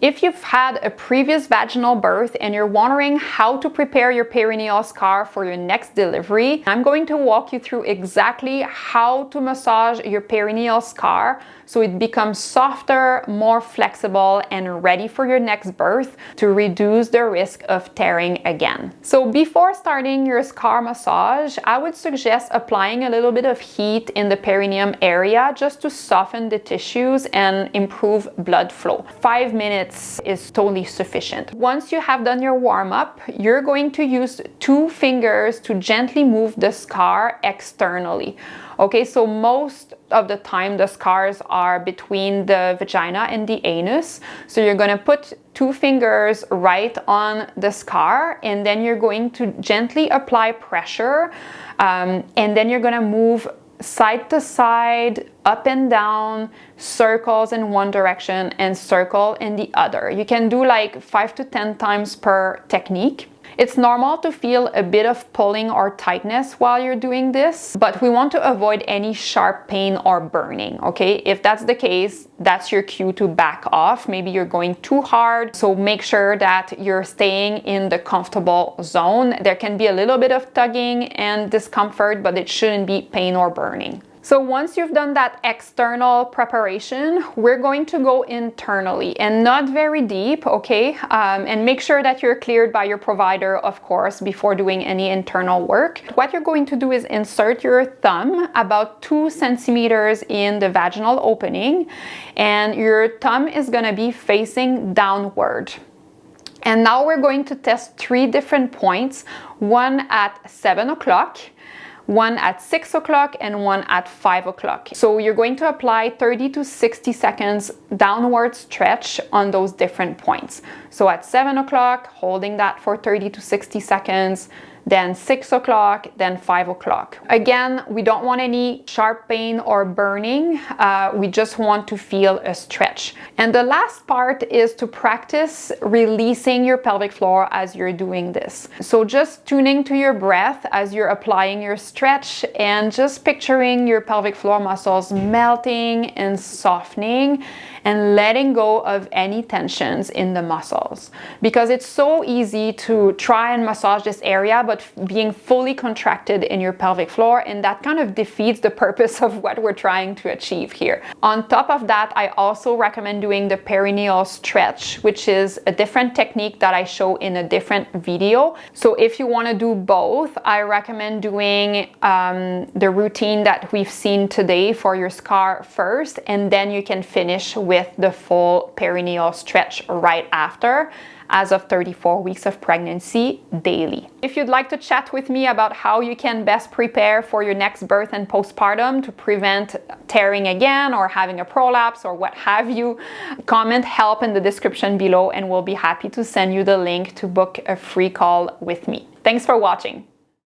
If you've had a previous vaginal birth and you're wondering how to prepare your perineal scar for your next delivery, I'm going to walk you through exactly how to massage your perineal scar so it becomes softer, more flexible, and ready for your next birth to reduce the risk of tearing again. So before starting your scar massage, I would suggest applying a little bit of heat in the perineum area just to soften the tissues and improve blood flow. 5 minutes is totally sufficient. Once you have done your warm-up, you're going to use 2 fingers to gently move the scar externally. Okay, so most of the time the scars are between the vagina and the anus. So you're going to put 2 fingers right on the scar, and then you're going to gently apply pressure, and then you're going to move side to side, up and down, circles in one direction and circle in the other. You can do like 5 to 10 times per technique. It's normal to feel a bit of pulling or tightness while you're doing this, but we want to avoid any sharp pain or burning, okay? If that's the case, that's your cue to back off. Maybe you're going too hard, so make sure that you're staying in the comfortable zone. There can be a little bit of tugging and discomfort, but it shouldn't be pain or burning. So once you've done that external preparation, we're going to go internally and not very deep, okay? And make sure that you're cleared by your provider, of course, before doing any internal work. What you're going to do is insert your thumb about 2 centimeters in the vaginal opening, and your thumb is going to be facing downward. And now we're going to test 3 different points, one at 7 o'clock, one at 6 o'clock, and one at 5 o'clock. So you're going to apply 30 to 60 seconds downward stretch on those different points. So at 7 o'clock, holding that for 30 to 60 seconds, then 6 o'clock, then 5 o'clock. Again, we don't want any sharp pain or burning. We just want to feel a stretch. And the last part is to practice releasing your pelvic floor as you're doing this. So just tuning to your breath as you're applying your stretch and just picturing your pelvic floor muscles melting and softening and letting go of any tensions in the muscles. Because it's so easy to try and massage this area, but being fully contracted in your pelvic floor, and that kind of defeats the purpose of what we're trying to achieve here. On top of that, I also recommend doing the perineal stretch, which is a different technique that I show in a different video. So if you want to do both, I recommend doing the routine that we've seen today for your scar first, and then you can finish with the full perineal stretch right after, as of 34 weeks of pregnancy daily. If you'd like to chat with me about how you can best prepare for your next birth and postpartum to prevent tearing again or having a prolapse or what have you, comment help in the description below and we'll be happy to send you the link to book a free call with me. Thanks for watching.